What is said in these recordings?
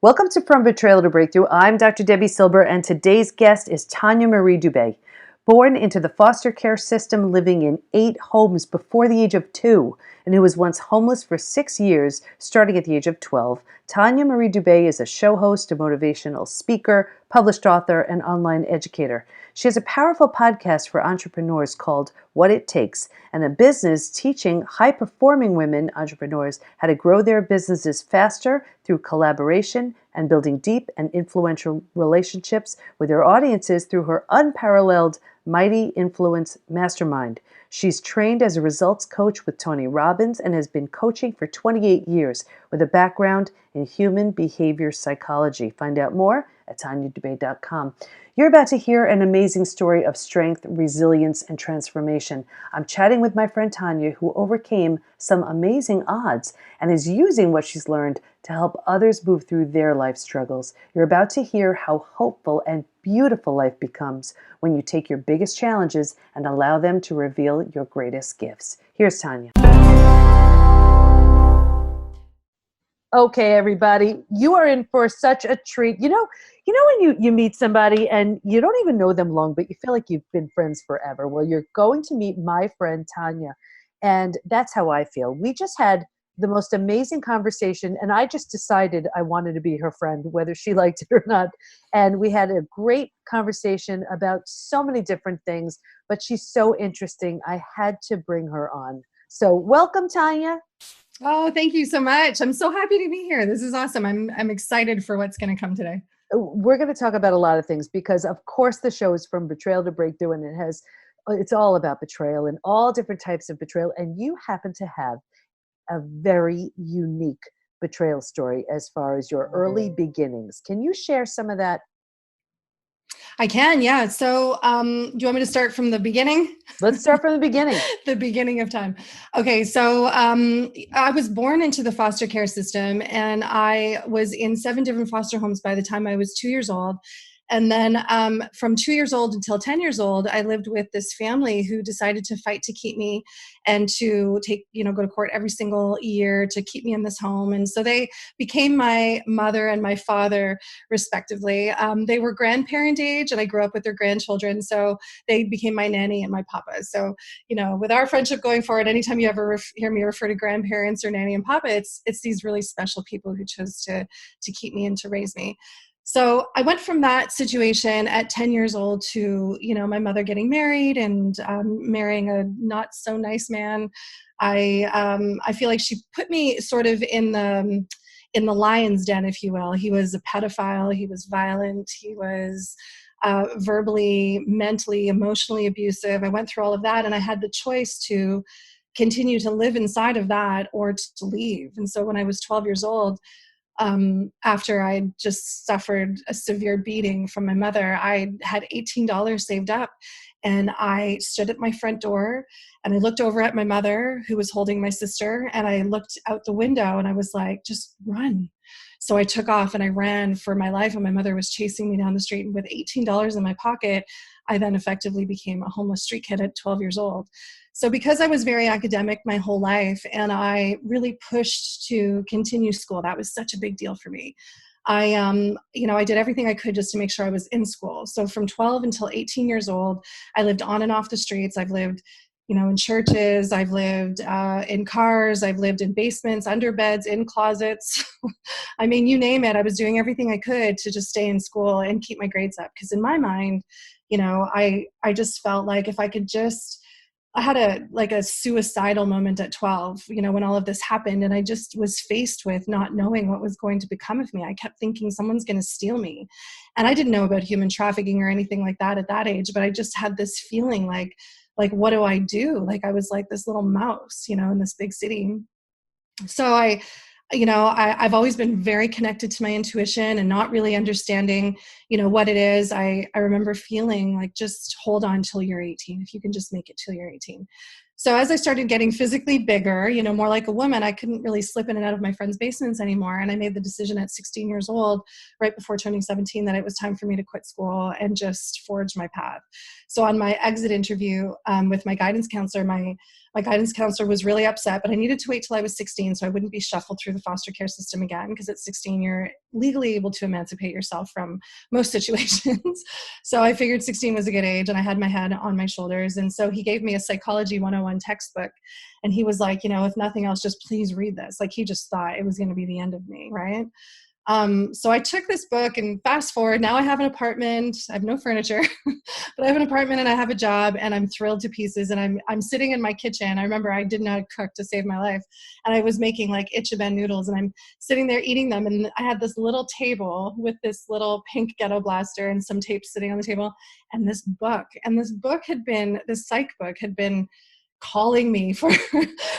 Welcome to From Betrayal to Breakthrough. I'm Dr. Debbie Silber, and today's guest is Tanya Marie Dubé. Born into the foster care system, living in 8 homes before the age of 2, and who was once homeless for 6 years, starting at the age of 12, Tanya Marie Dubé is a show host, a motivational speaker, published author, and online educator. She has a powerful podcast for entrepreneurs called What It Takes, and a business teaching high-performing women entrepreneurs how to grow their businesses faster through collaboration and building deep and influential relationships with their audiences through her unparalleled Mighty Influence Mastermind. She's trained as a results coach with Tony Robbins and has been coaching for 28 years with a background in human behavior psychology. Find out more at tanyadubé.com. You're about to hear an amazing story of strength, resilience, and transformation. I'm chatting with my friend Tanya, who overcame some amazing odds and is using what she's learned to help others move through their life struggles. You're about to hear how hopeful and beautiful life becomes when you take your biggest challenges and allow them to reveal your greatest gifts. Here's Tanya. Okay, everybody, you are in for such a treat. You know when you meet somebody and you don't even know them long, but you feel like you've been friends forever. Well, you're going to meet my friend Tanya, and that's how I feel. We just had the most amazing conversation, and I just decided I wanted to be her friend, whether she liked it or not. And we had a great conversation about so many different things, but she's so interesting. I had to bring her on. So welcome, Tanya. Oh, thank you so much. I'm so happy to be here. This is awesome. I'm excited for what's going to come today. We're going to talk about a lot of things because, of course, the show is From Betrayal to Breakthrough, and it's all about betrayal and all different types of betrayal. And you happen to have a very unique betrayal story as far as your early beginnings. Can you share some of that? I can, yeah. So, do you want me to start from the beginning? Let's start from the beginning. The beginning of time. Okay, so I was born into the foster care system, and I was in 7 different foster homes by the time I was 2 years old. And then from 2 years old until 10 years old, I lived with this family who decided to fight to keep me and to go to court every single year to keep me in this home. And so they became my mother and my father, respectively. They were grandparent age, and I grew up with their grandchildren. So they became my nanny and my papa. So, with our friendship going forward, anytime you ever hear me refer to grandparents or nanny and papa, it's these really special people who chose to keep me and to raise me. So I went from that situation at 10 years old to, my mother getting married and marrying a not so nice man. I feel like she put me sort of in the lion's den, if you will. He was a pedophile. He was violent. He was verbally, mentally, emotionally abusive. I went through all of that, and I had the choice to continue to live inside of that or to leave. And so when I was 12 years old, after I just suffered a severe beating from my mother, I had $18 saved up, and I stood at my front door and I looked over at my mother, who was holding my sister, and I looked out the window and I was like, just run. So I took off and I ran for my life, and my mother was chasing me down the street. And with $18 in my pocket, I then effectively became a homeless street kid at 12 years old. So because I was very academic my whole life, and I really pushed to continue school, that was such a big deal for me. I did everything I could just to make sure I was in school. So from 12 until 18 years old, I lived on and off the streets. I've lived, in churches. I've lived in cars. I've lived in basements, under beds, in closets. I mean, you name it. I was doing everything I could to just stay in school and keep my grades up. Because in my mind, I just felt like if I could just, I had a suicidal moment at 12, when all of this happened, and I just was faced with not knowing what was going to become of me. I kept thinking someone's going to steal me. And I didn't know about human trafficking or anything like that at that age, but I just had this feeling like, what do I do? Like I was like this little mouse, in this big city. So I've always been very connected to my intuition and not really understanding, what it is. I remember feeling like, just hold on till you're 18. If you can just make it till you're 18. So as I started getting physically bigger, more like a woman, I couldn't really slip in and out of my friends' basements anymore. And I made the decision at 16 years old, right before turning 17, that it was time for me to quit school and just forge my path. So on my exit interview with my guidance counselor, my guidance counselor was really upset, but I needed to wait till I was 16 so I wouldn't be shuffled through the foster care system again, because at 16, you're legally able to emancipate yourself from most situations. So I figured 16 was a good age, and I had my head on my shoulders. And so he gave me a Psychology 101 textbook, and he was like, if nothing else, just please read this. Like, he just thought it was going to be the end of me, right? So I took this book, and fast forward, now I have an apartment. I have no furniture, but I have an apartment and I have a job, and I'm thrilled to pieces. And I'm sitting in my kitchen. I remember I didn't know how to cook to save my life, and I was making like ichiban noodles, and I'm sitting there eating them. And I had this little table with this little pink ghetto blaster and some tape sitting on the table, and this psych book had been calling me for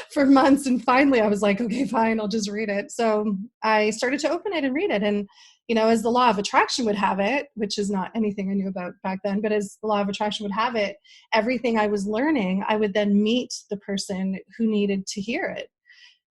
for months. And finally I was like, okay, fine, I'll just read it. So I started to open it and read it. And as the law of attraction would have it, which is not anything I knew about back then, but as the law of attraction would have it, everything I was learning, I would then meet the person who needed to hear it.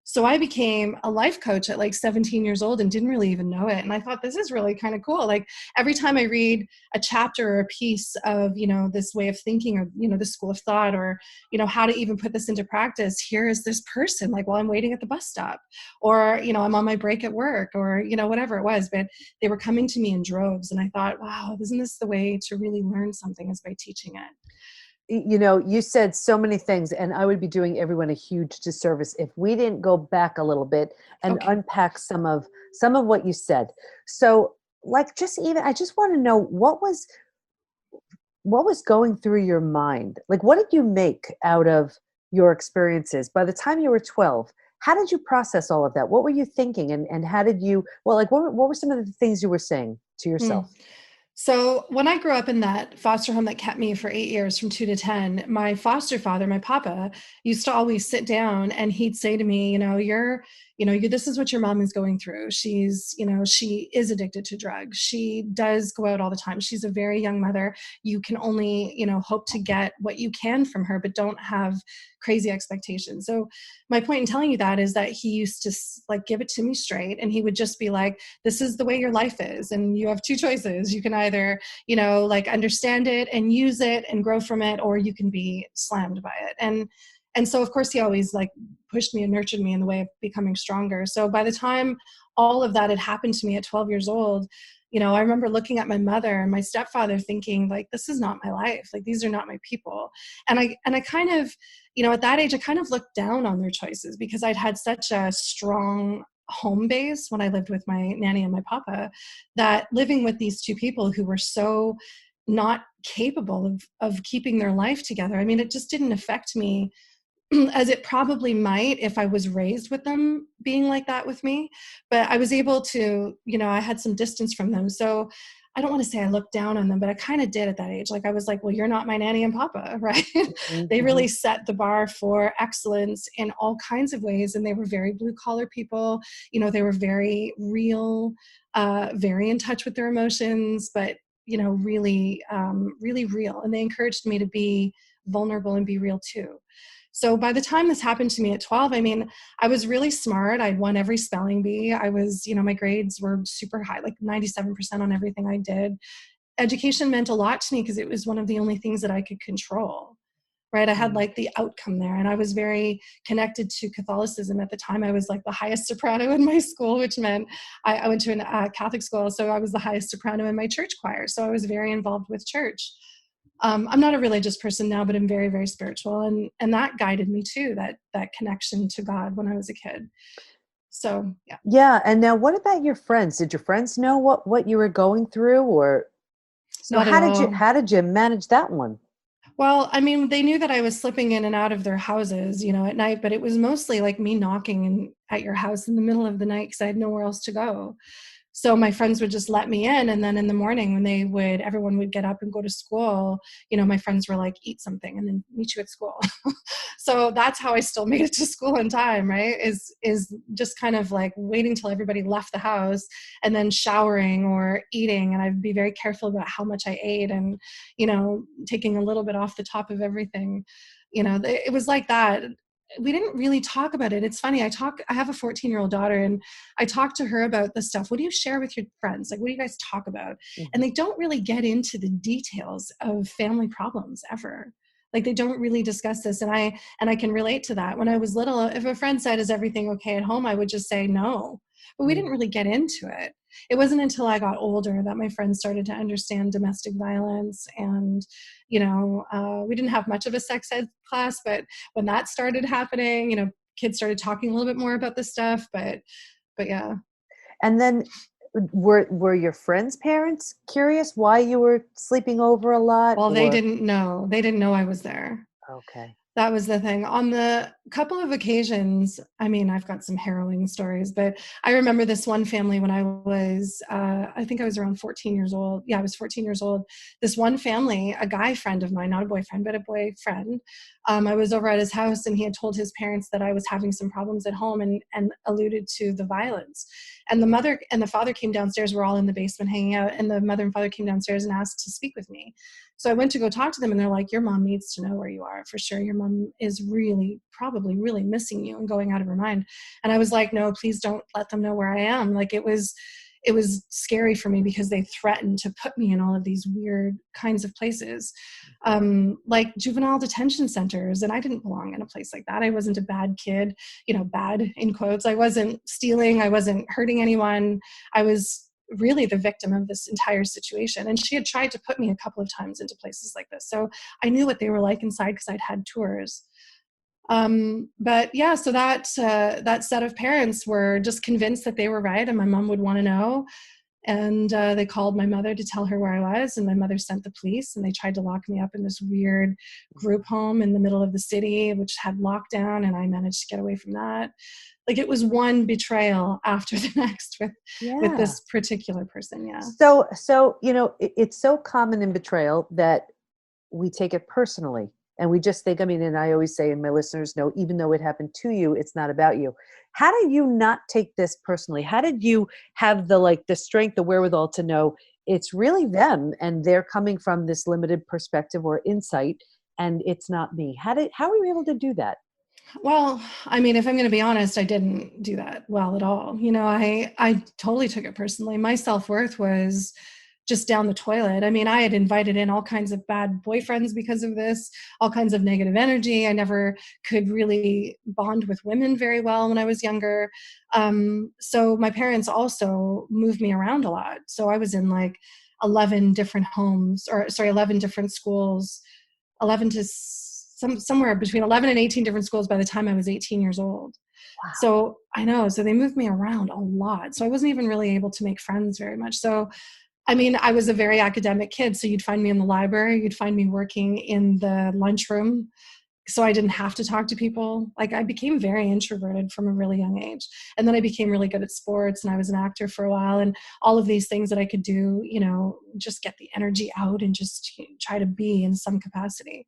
So I became a life coach at like 17 years old and didn't really even know it. And I thought, this is really kind of cool. Like, every time I read a chapter or a piece of, this way of thinking, or, this school of thought, or, how to even put this into practice, here is this person, like, while I'm waiting at the bus stop, or, I'm on my break at work, or, whatever it was, but they were coming to me in droves. And I thought, wow, isn't this the way to really learn something, is by teaching it? You said so many things, and I would be doing everyone a huge disservice if we didn't go back a little bit and Okay. unpack some of what you said. So, like, I just want to know what was going through your mind. Like, what did you make out of your experiences by the time you were 12? How did you process all of that? What were you thinking, and how did you, like, what were some of the things you were saying to Hmm. yourself? So when I grew up in that foster home that kept me for 8 years, from 2 to 10, my foster father, my papa, used to always sit down and he'd say to me, this is what your mom is going through. She is addicted to drugs. She does go out all the time. She's a very young mother. You can only, hope to get what you can from her, but don't have crazy expectations. So my point in telling you that is that he used to like give it to me straight, and he would just be like, this is the way your life is, and you have two choices. You can either like understand it and use it and grow from it, or you can be slammed by it. And so of course he always like pushed me and nurtured me in the way of becoming stronger. So by the time all of that had happened to me at 12 years old, I remember looking at my mother and my stepfather thinking, like, this is not my life. Like, these are not my people. And I kind of, at that age, I kind of looked down on their choices, because I'd had such a strong home base when I lived with my nanny and my papa, that living with these two people who were so not capable of keeping their life together, I mean, it just didn't affect me as it probably might if I was raised with them being like that with me. But I was able to, I had some distance from them. So I don't want to say I looked down on them, but I kind of did at that age. Like, I was like, well, you're not my nanny and papa, right? They Mm-hmm. really set the bar for excellence in all kinds of ways. And they were very blue collar people. They were very real, very in touch with their emotions, but, really, really real. And they encouraged me to be vulnerable and be real too. So by the time this happened to me at 12, I mean, I was really smart. I'd won every spelling bee. I was, my grades were super high, like 97% on everything I did. Education meant a lot to me because it was one of the only things that I could control, right? I had like the outcome there, and I was very connected to Catholicism at the time. I was like the highest soprano in my school, which meant I went to a Catholic school. So I was the highest soprano in my church choir. So I was very involved with church. I'm not a religious person now, but I'm very, very spiritual. And that guided me too, that connection to God when I was a kid. So, yeah. Yeah, and now what about your friends? Did your friends know what you were going through, or so Not at all. how did you manage that one? Well, I mean, they knew that I was slipping in and out of their houses, at night, but it was mostly like me knocking at your house in the middle of the night because I had nowhere else to go. So my friends would just let me in. And then in the morning when everyone would get up and go to school, my friends were like, eat something and then meet you at school. So that's how I still made it to school in time, right? Is just kind of like waiting till everybody left the house and then showering or eating. And I'd be very careful about how much I ate and, taking a little bit off the top of everything. It was like that. We didn't really talk about it. It's funny. I have a 14-year-old daughter, and I talk to her about the stuff. What do you share with your friends? Like, what do you guys talk about? And Mhm. they don't really get into the details of family problems ever. Like, they don't really discuss this. And I can relate to that. When I was little, if a friend said, "Is everything okay at home?" I would just say no, but we didn't Mm. really get into it. It wasn't until I got older that my friends started to understand domestic violence. And we didn't have much of a sex ed class, but when that started happening, kids started talking a little bit more about this stuff. But yeah. And then were your friends' parents curious why you were sleeping over a lot, Well, they or didn't know. They didn't know I was there. okay. That was the thing. On the couple of occasions, I mean, I've got some harrowing stories, but I remember this one family when I think I was around 14 years old. Yeah, I was 14 years old. This one family, a guy friend of mine, not a boyfriend, but a boyfriend, I was over at his house, and he had told his parents that I was having some problems at home, and alluded to the violence. And the mother and the father came downstairs. We're all in the basement hanging out, and the mother and father came downstairs and asked to speak with me. So I went to go talk to them, and they're like, "Your mom needs to know where you are for sure. Your mom is really, probably really missing you and going out of her mind." And I was like, "No, please don't let them know where I am." Like, it was scary for me because they threatened to put me in all of these weird kinds of places, like juvenile detention centers. And I didn't belong in a place like that. I wasn't a bad kid, bad in quotes. I wasn't stealing. I wasn't hurting anyone. I was really the victim of this entire situation. And she had tried to put me a couple of times into places like this. So I knew what they were like inside because I'd had tours. But yeah, so that set of parents were just convinced that they were right, and my mom would want to know. And they called my mother to tell her where I was, and my mother sent the police, and they tried to lock me up in this weird group home in the middle of the city, which had lockdown, and I managed to get away from that. Like, it was one betrayal after the next with Yeah. this particular person. Yeah. So it's so common in betrayal that we take it personally, and we just think, I mean, and I always say, and my listeners know, even though it happened to you, it's not about you. How did you not take this personally? How did you have the strength, the wherewithal to know it's really them, and they're coming from this limited perspective or insight, and it's not me? How were you able to do that? Well, I mean, if I'm going to be honest, I didn't do that well at all. I totally took it personally. My self-worth was just down the toilet. I mean, I had invited in all kinds of bad boyfriends because of this, all kinds of negative energy. I never could really bond with women very well when I was younger. So my parents also moved me around a lot. So I was in like 11 different homes, or sorry, 11 different schools, 11 to somewhere between 11 and 18 different schools by the time I was 18 years old. Wow. So I know, so they moved me around a lot. So I wasn't even really able to make friends very much. So, I mean, I was a very academic kid. So you'd find me in the library, you'd find me working in the lunchroom. So I didn't have to talk to people. Like, I became very introverted from a really young age. And then I became really good at sports, and I was an actor for a while, and all of these things that I could do, just get the energy out and just try to be in some capacity.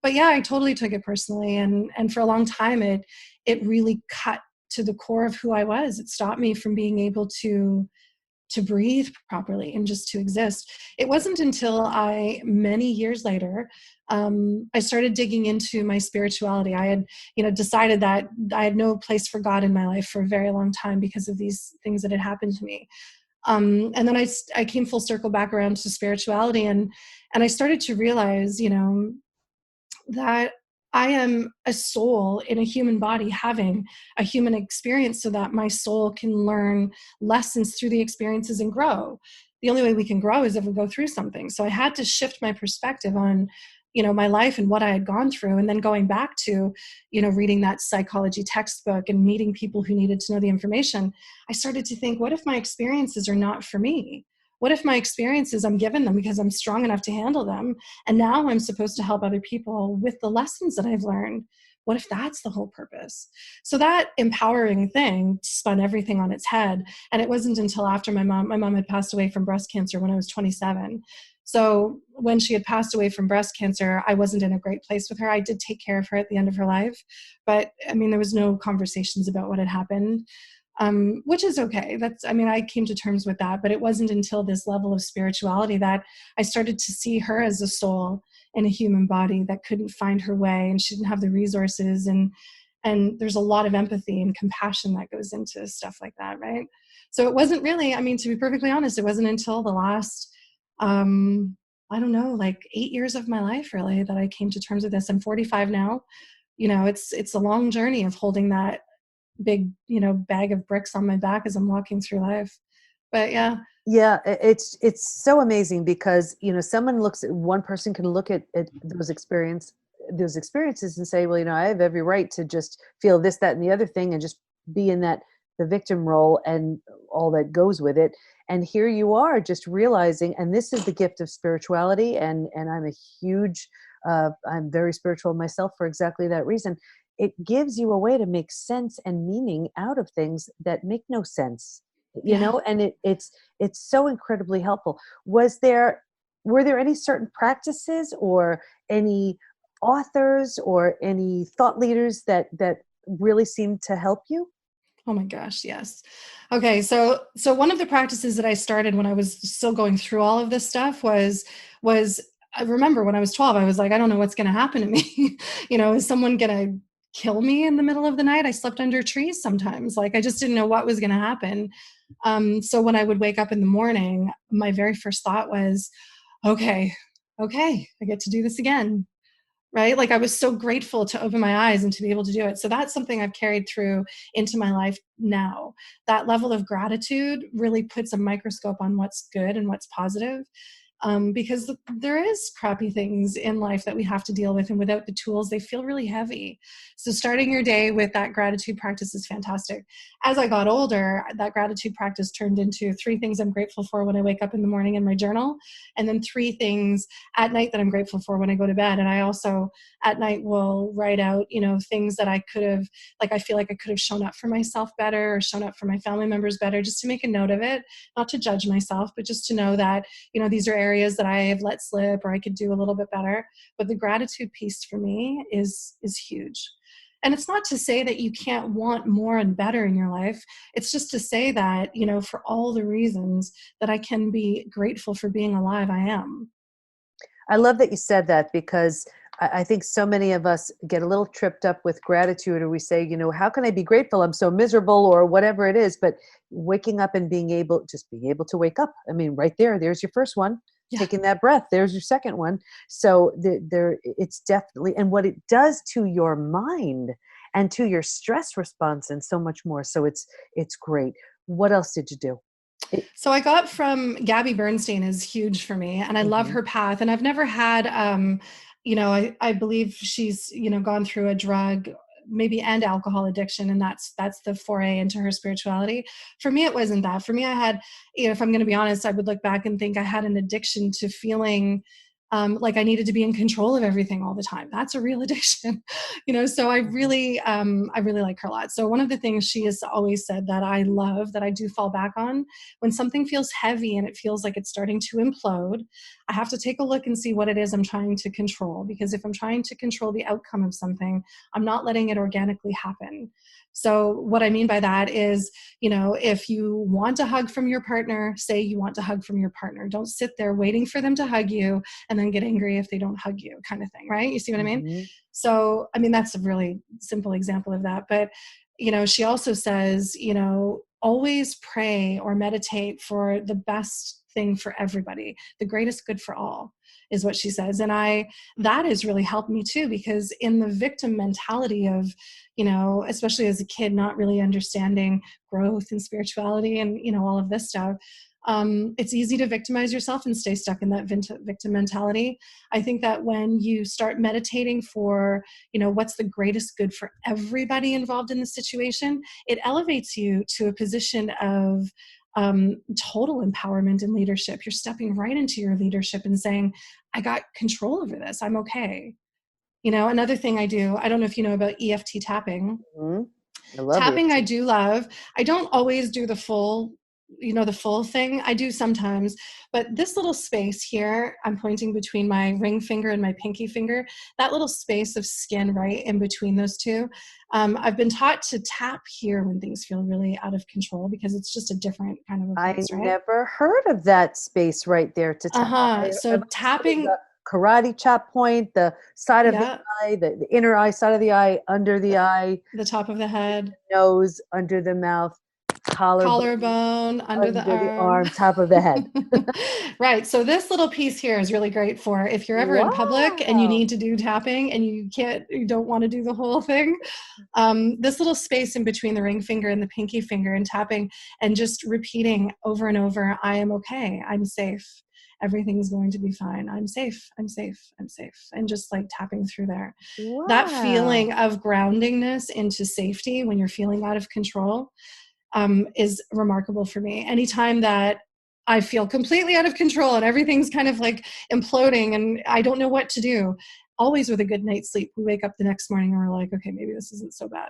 But yeah, I totally took it personally, and for a long time it really cut to the core of who I was. It stopped me from being able to breathe properly and just to exist. It wasn't until many years later, I started digging into my spirituality. I had, decided that I had no place for God in my life for a very long time because of these things that had happened to me. And then I came full circle back around to spirituality, and I started to realize, that I am a soul in a human body having a human experience, so that my soul can learn lessons through the experiences and grow. The only way we can grow is if we go through something. So I had to shift my perspective on, my life and what I had gone through. And then going back to, reading that psychology textbook and meeting people who needed to know the information, I started to think, what if my experiences are not for me? What if my experiences, I'm given them because I'm strong enough to handle them, and now I'm supposed to help other people with the lessons that I've learned? What if that's the whole purpose? So that empowering thing spun everything on its head. And it wasn't until after my mom had passed away from breast cancer when I was 27. So when she had passed away from breast cancer, I wasn't in a great place with her. I did take care of her at the end of her life, but I mean, there was no conversations about what had happened. Which is okay. I came to terms with that, but it wasn't until this level of spirituality that I started to see her as a soul in a human body that couldn't find her way, and she didn't have the resources, and there's a lot of empathy and compassion that goes into stuff like that, right? So it wasn't really, I mean, to be perfectly honest, it wasn't until the last I don't know, like 8 years of my life really that I came to terms with this. I'm 45 now. It's a long journey of holding that big, bag of bricks on my back as I'm walking through life. But yeah. Yeah, it's so amazing because someone looks at one person can look at those experiences and say, well, I have every right to just feel this, that, and the other thing, and just be in that the victim role and all that goes with it. And here you are, just realizing, and this is the gift of spirituality, and I'm very spiritual myself for exactly that reason. It gives you a way to make sense and meaning out of things that make no sense, Yeah. and it's so incredibly helpful. Were there any certain practices or any authors or any thought leaders that really seemed to help you? Oh my gosh, yes. Okay, so one of the practices that I started when I was still going through all of this stuff was I remember when I was 12, I was like, I don't know what's going to happen to me. Is someone going to kill me in the middle of the night? I slept under trees sometimes. Like I just didn't know what was going to happen. So when I would wake up in the morning, my very first thought was, okay, okay, I get to do this again, right? Like I was so grateful to open my eyes and to be able to do it. So that's something I've carried through into my life now. That level of gratitude really puts a microscope on what's good and what's positive. Because there is crappy things in life that we have to deal with, and without the tools, they feel really heavy. So starting your day with that gratitude practice is fantastic. As I got older, that gratitude practice turned into 3 things I'm grateful for when I wake up in the morning in my journal, and then 3 things at night that I'm grateful for when I go to bed. And I also at night will write out, things that I could have, like I feel like I could have shown up for myself better or shown up for my family members better, just to make a note of it, not to judge myself, but just to know that, these are areas that I have let slip or I could do a little bit better. But the gratitude piece for me is huge. And it's not to say that you can't want more and better in your life. It's just to say that, for all the reasons that I can be grateful for being alive, I am. I love that you said that because I think so many of us get a little tripped up with gratitude, or we say, how can I be grateful? I'm so miserable, or whatever it is. But waking up and being able to wake up. I mean, right there's your first one. Yeah. Taking that breath, there's your second one. So it's definitely, and what it does to your mind and to your stress response, and so much more. So it's great. What else did you do? It, So I got from Gabby Bernstein is huge for me, and I love mhm. her path. And I've never had, I believe she's, gone through a drug, maybe, and alcohol addiction, and that's the foray into her spirituality. For me, it wasn't that. For me, I had, if I'm going to be honest, I would look back and think I had an addiction to feeling like I needed to be in control of everything all the time. That's a real addiction, So I really like her a lot. So one of the things she has always said that I love, that I do fall back on, when something feels heavy and it feels like it's starting to implode, I have to take a look and see what it is I'm trying to control. Because if I'm trying to control the outcome of something, I'm not letting it organically happen. So what I mean by that is, if you want a hug from your partner, say you want to hug from your partner. Don't sit there waiting for them to hug you and then get angry if they don't hug you, kind of thing, right? You see what I mean? Mhm. So, I mean, that's a really simple example of that. But, she also says, always pray or meditate for the best thing for everybody, the greatest good for all, is what she says. And that has really helped me too, because in the victim mentality of, especially as a kid, not really understanding growth and spirituality and, all of this stuff, it's easy to victimize yourself and stay stuck in that victim mentality. I think that when you start meditating for, what's the greatest good for everybody involved in the situation, it elevates you to a position of total empowerment and leadership. You're stepping right into your leadership and saying, I got control over this. I'm okay. Another thing I do, I don't know if you know about EFT tapping. Mhm. I love Tapping I EFT. do love. I don't always do the full thing. I do sometimes, but this little space here, I'm pointing between my ring finger and my pinky finger, that little space of skin right in between those two. I've been taught to tap here when things feel really out of control, because it's just a different kind of a I place, right? never heard of that space right there to tap. Uh-huh. So Am I just getting tapping, karate chop point, the side of the Yeah. eye, the inner eye, side of the eye, under the eye, The top of the head, nose, under the mouth, collarbone, collarbone, under the under the arm. arm, top of the head. Right. So this little piece here is really great for if you're ever in public and you Wow. need to do tapping and you don't want to do the whole thing. This little space in between the ring finger and the pinky finger and tapping and just repeating over and over, I am okay. I'm safe. Everything's going to be fine. I'm safe. I'm safe. I'm safe. And just like tapping through there. That Wow. feeling of groundingness into safety when you're feeling out of control is remarkable for me. Anytime that I feel completely out of control and everything's kind of like imploding and I don't know what to do, always with a good night's sleep, we wake up the next morning and we're like, okay, maybe this isn't so bad.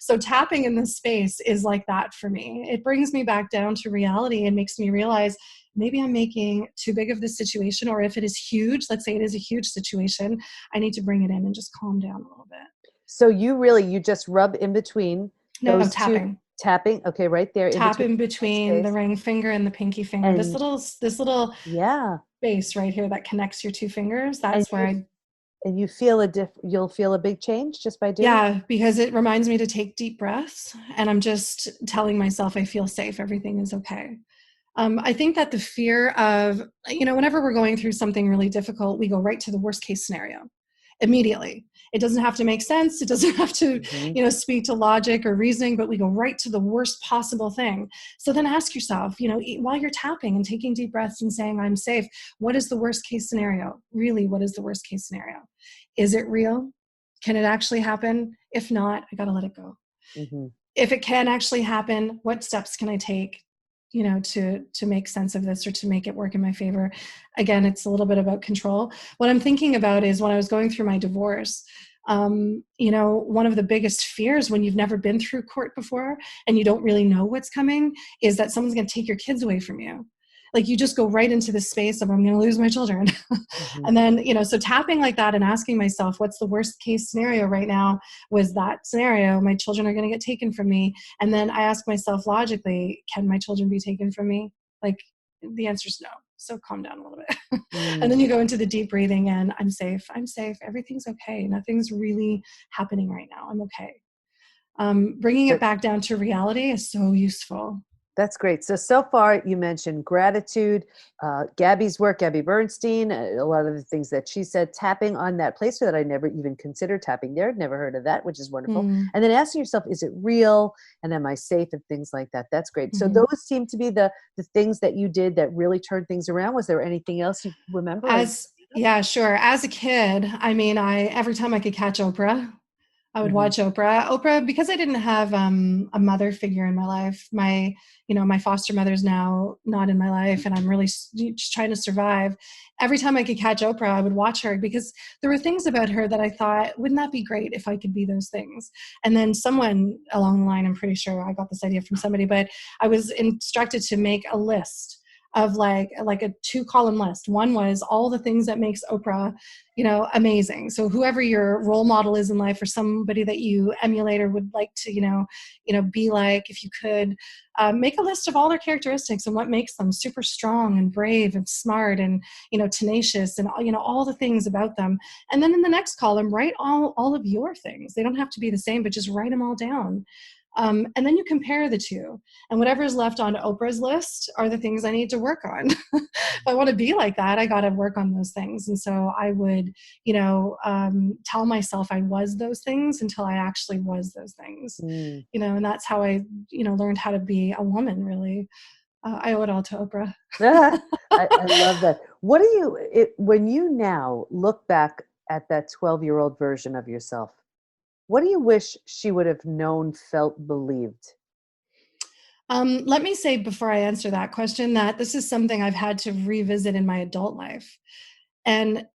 So tapping in this space is like that for me. It brings me back down to reality and makes me realize maybe I'm making too big of this situation, or if it is huge, let's say it is a huge situation, I need to bring it in and just calm down a little bit. So you just rub in between No, those two, tapping. tapping. Okay, right there in Tap between in that between the space. ring finger and the pinky finger. And This little yeah, space right here that connects your two fingers. and That's where I, you feel you'll feel a big change just by doing yeah, because it reminds me to take deep breaths, and I'm just telling myself I feel safe. Everything is okay. I think that the fear of, whenever we're going through something really difficult, we go right to the worst case scenario immediately. It doesn't have to make sense. It doesn't have to, it. Hmm. speak to logic or reasoning, but we go right to the worst possible thing. So then ask yourself, while you're tapping and taking deep breaths and saying, I'm safe, what is the worst case scenario? Really, what is the worst case scenario? Is it real? Can it actually happen? If not, I got to let it go. Hmm. If it can actually happen, what steps can I take, to make sense of this or to make it work in my favor? Again, it's a little bit about control. What I'm thinking about is when I was going through my divorce, one of the biggest fears when you've never been through court before and you don't really know what's coming is that someone's going to take your kids away from you. Like you just go right into this space of I'm going to lose my children. Hmm. And then, so tapping like that and asking myself, what's the worst case scenario right now? Was that scenario, my children are going to get taken from me. And then I ask myself logically, can my children be taken from me? Like the answer is no. So calm down a little bit. And then Mm. you go into the deep breathing and I'm safe. I'm safe. Everything's okay. Nothing's really happening right now. I'm okay. Bringing it But back down to reality is so useful. that's great. So far you mentioned gratitude, Gabby's work, Gabby Bernstein, a lot of the things that she said, tapping on that placer that I never even considered tapping there. Never heard of that, which is wonderful. Mm, And then asking yourself, is it real? And am I safe? And things like that. That's great. So mhm. those seem to be the things that you did that really turned things around. Was there anything else you remember? Yeah, sure. As a kid, I mean, every time I could catch Oprah, I would Mm-hmm. watch Oprah. Oprah, because I didn't have a mother figure in my life. My foster mother's now not in my life, and I'm really just trying to survive. Every time I could catch Oprah, I would watch her because there were things about her that I thought, wouldn't that be great if I could be those things? And then someone along the line, I'm pretty sure I got this idea from somebody, but I was instructed to make a list of like a 2-column list. One was all the things that makes Oprah amazing. So whoever your role model is in life or somebody that you emulate or would like to be like, if you could make a list of all their characteristics and what makes them super strong and brave and smart and tenacious and all the things about them. And then in the next column, write all of your things. They don't have to be the same, but just write them all down. And then you compare the two, and whatever is left on Oprah's list are the things I need to work on. If I want to be like that, I got to work on those things. And so I would, tell myself I was those things until I actually was those things, Mm. and that's how I, learned how to be a woman, really. I owe it all to Oprah. I love that. What do when you now look back at that 12-year-old version of yourself, what do you wish she would have known, felt, believed? Let me say before I answer that question that this is something I've had to revisit in my adult life and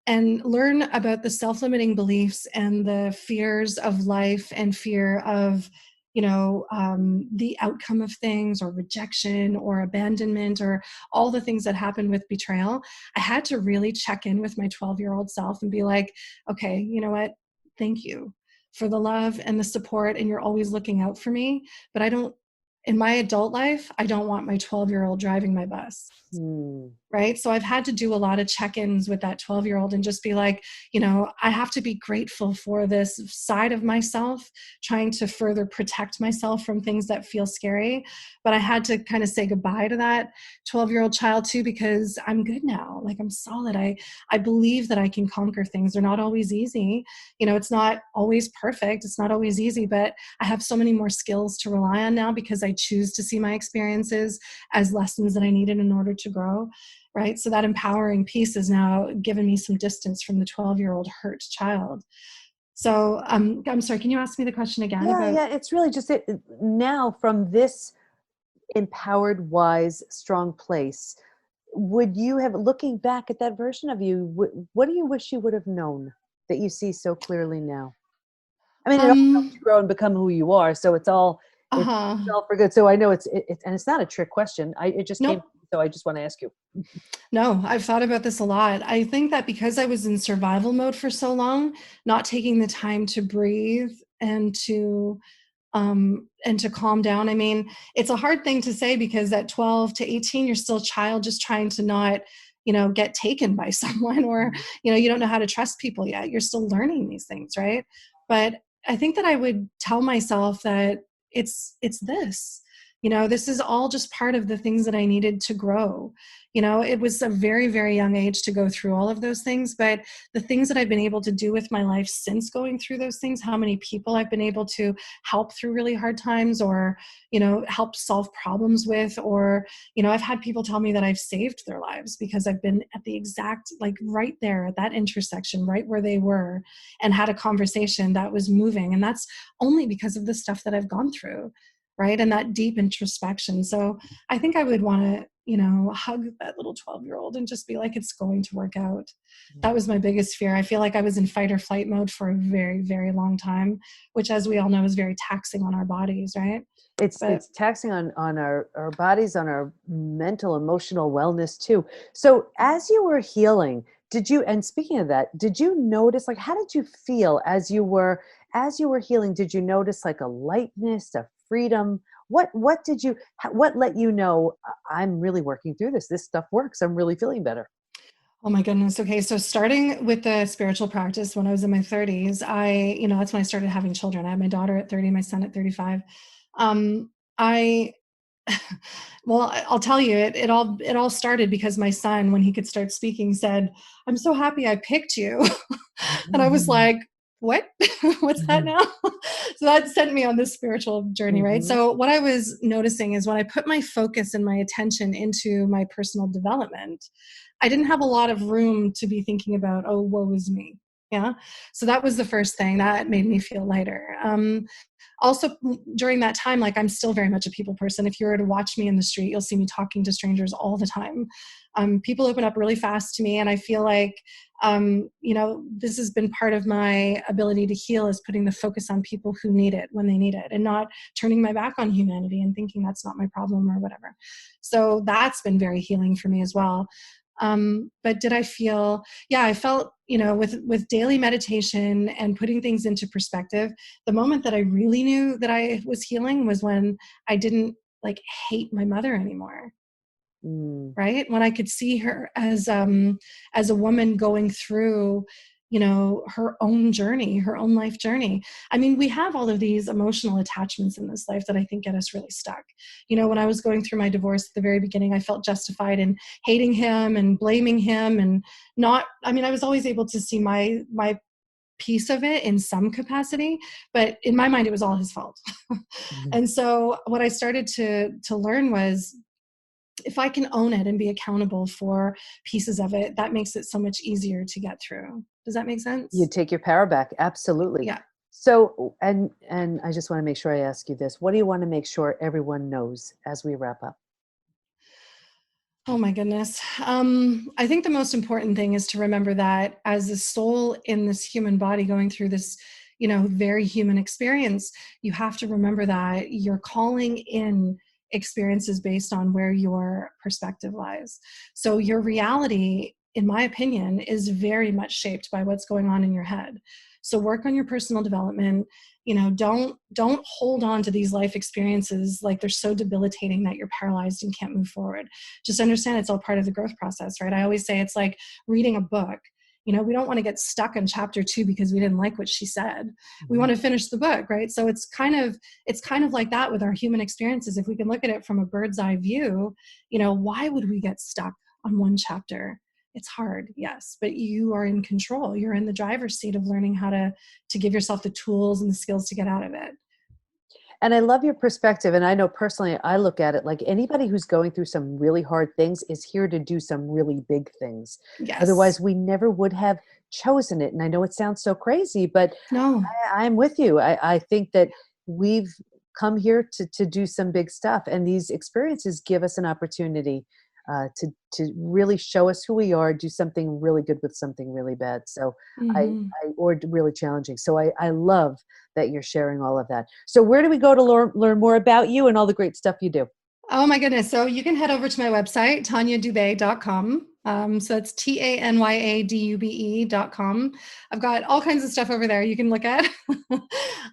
learn about the self-limiting beliefs and the fears of life and fear of the outcome of things or rejection or abandonment or all the things that happen with betrayal. I had to really check in with my 12-year-old self and be like, okay, you know what, thank you for the love and the support, and you're always looking out for me, but I don't, in my adult life, I don't want my 12-year-old driving my bus. Mm. Right. So I've had to do a lot of check-ins with that 12-year-old and just be like, I have to be grateful for this side of myself, trying to further protect myself from things that feel scary. But I had to kind of say goodbye to that 12-year-old child too, because I'm good now. Like, I'm solid. I believe that I can conquer things. They're not always easy. It's not always perfect. It's not always easy, but I have so many more skills to rely on now because I choose to see my experiences as lessons that I needed in order to grow. Right. So that empowering piece has now given me some distance from the 12-year-old hurt child. So I'm sorry, can you ask me the question again Yeah, about? yeah. It's really just it now from this empowered, wise, strong place. Would you have, looking back at that version of you, what do you wish you would have known that you see so clearly now? I mean, it all helped you Um, grow and become who you are. So it's uh-huh. all for good. So I know it's and it's not a trick question. It just came. Nope. So I just want to ask you. No, I've thought about this a lot. I think that because I was in survival mode for so long, not taking the time to breathe and to calm down. I mean, it's a hard thing to say because at 12 to 18, you're still a child just trying to not, get taken by someone, or, Mhm. you don't know how to trust people yet. You're still learning these things, right? But I think that I would tell myself that it's this. This is all just part of the things that I needed to grow. It was a very, very young age to go through all of those things, but the things that I've been able to do with my life since going through those things, how many people I've been able to help through really hard times, or help solve problems with, or I've had people tell me that I've saved their lives because I've been at the exact, like, right there at that intersection, right where they were, and had a conversation that was moving. And that's only because of the stuff that I've gone through, right? And that deep introspection. So I think I would want to hug that little 12-year-old and just be like, it's going to work out. That was my biggest fear. I feel like I was in fight or flight mode for a very, very long time, which, as we all know, is very taxing on our bodies, right? But It's taxing on our bodies, on our mental, emotional wellness too. So as you were healing, did you, and speaking of that, did you notice, like, how did you feel as you were healing? Did you notice like a lightness, a freedom? What did you, what let you know, I'm really working through this. This stuff works. I'm really feeling better." oh my goodness. Okay. So starting with the spiritual practice when I was in my 30s, that's when I started having children. I had my daughter at 30, my son at 35. I Well, I'll tell you, it all started because my son, when he could start speaking, said, "I'm so happy I picked you." And I was Mhm. like, "What? What's that Mhm. now?" So that sent me on this spiritual journey, right? Mhm. So what I was noticing is when I put my focus and my attention into my personal development, I didn't have a lot of room to be thinking about, "Oh, woe is me." Yeah. So that was the first thing that made me feel lighter. Also, during that time, like, I'm still very much a people person. If you were to watch me in the street, you'll see me talking to strangers all the time. People open up really fast to me, and I feel like this has been part of my ability to heal, is putting the focus on people who need it when they need it, and not turning my back on humanity and thinking that's not my problem or whatever. So that's been very healing for me as well. But did I feel? Yeah, I felt, with daily meditation and putting things into perspective, the moment that I really knew that I was healing was when I didn't, like, hate my mother anymore. Mm. Right? When I could see her as a woman going through, her own journey, her own life journey. I mean, we have all of these emotional attachments in this life that I think get us really stuck. When I was going through my divorce at the very beginning, I felt justified in hating him and blaming him, and not, I mean, I was always able to see my piece of it in some capacity, but in my mind it was all his fault. Mhm. And so what I started to learn was, if I can own it and be accountable for pieces of it, that makes it so much easier to get through. Does that make You sense? take your power back, absolutely. Yeah. So, and I just want to make sure I ask you this. What do you want to make sure everyone knows as we wrap up? Oh my goodness. I think the most important thing is to remember that as a soul in this human body going through this, very human experience, you have to remember that you're calling in experiences based on where your perspective lies. So your reality, in my opinion, is very much shaped by what's going on in your head. So work on your personal development, don't hold on to these life experiences like they're so debilitating that you're paralyzed and can't move forward. Just understand it's all part of the growth process, right? I always say it's like reading a book. We don't want to get stuck in chapter 2 because we didn't like what she said. We want to finish the book, right? So it's kind of like that with our human experiences. If we can look at it from a bird's eye view, why would we get stuck on one chapter? It's hard, yes, but you are in control. You're in the driver's seat of learning how to give yourself the tools and the skills to get out of it. And I love your perspective. And I know personally, I look at it like anybody who's going through some really hard things is here to do some really big things. Yes. Otherwise, we never would have chosen it. And I know it sounds so crazy, but No. I'm with you. I think that we've come here to do some big stuff. And these experiences give us an opportunity to really show us who we are, do something really good with something really bad. So Mm-hmm. or really challenging. So I love that you're sharing all of that. So where do we go to learn more about you and all the great stuff you do? Oh my goodness. So you can head over to my website, tanyadube.com. So it's TANYADUBE.com. I've got all kinds of stuff over there you can look at.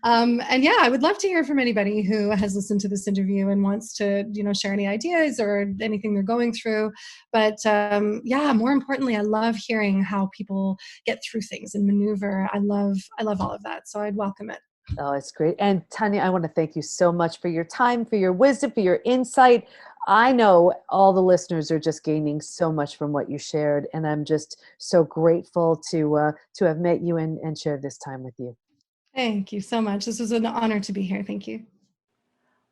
And yeah, I would love to hear from anybody who has listened to this interview and wants to, share any ideas or anything they're going through. But yeah, more importantly, I love hearing how people get through things and maneuver. I love all of that. So I'd welcome it. Oh, it's great. And Tanya, I want to thank you so much for your time, for your wisdom, for your insight. I know all the listeners are just gaining so much from what you shared, and I'm just so grateful to have met you and shared this time with you. Thank you so much. This was an honor to be here. Thank you.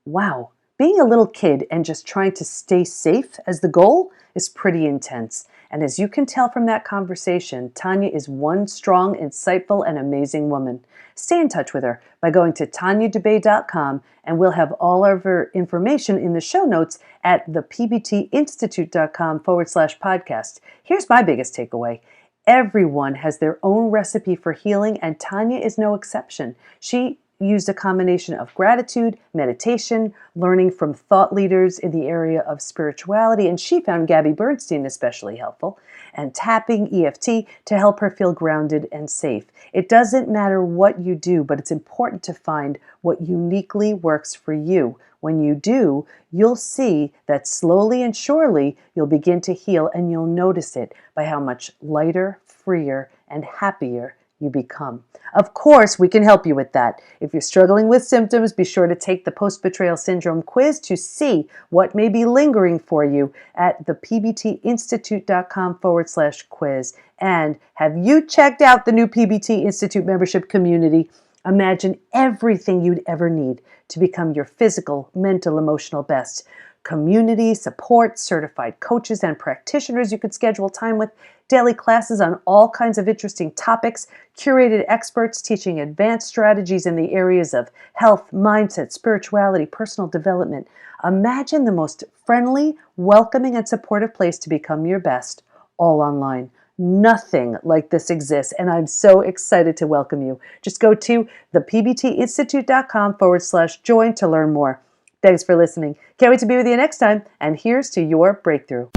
Wow, being a little kid and just trying to stay safe as the goal is pretty intense. And as you can tell from that conversation, Tanya is one strong, insightful, and amazing woman. Stay in touch with her by going to tanyadubé.com, and we'll have all of her information in the show notes at thepbtinstitute.com/podcast. Here's my biggest takeaway. Everyone has their own recipe for healing, and Tanya is no exception. She used a combination of gratitude, meditation, learning from thought leaders in the area of spirituality, and she found Gabby Bernstein especially helpful, and tapping EFT to help her feel grounded and safe. It doesn't matter what you do, but it's important to find what uniquely works for you. When you do, you'll see that slowly and surely you'll begin to heal, and you'll notice it by how much lighter, freer, and happier you become. Of course, we can help you with that. If you're struggling with symptoms, be sure to take the post-betrayal syndrome quiz to see what may be lingering for you at thepbtinstitute.com/quiz. And have you checked out the new PBT Institute membership community? Imagine everything you'd ever need to become your physical, mental, emotional best. Community, support, certified coaches and practitioners you could schedule time with, daily classes on all kinds of interesting topics, curated experts teaching advanced strategies in the areas of health, mindset, spirituality, personal development. Imagine the most friendly, welcoming, and supportive place to become your best, all online. Nothing like this exists, and I'm so excited to welcome you. Just go to thepbtinstitute.com/join to learn more. Thanks for listening. Can't wait to be with you next time, and here's to your breakthrough.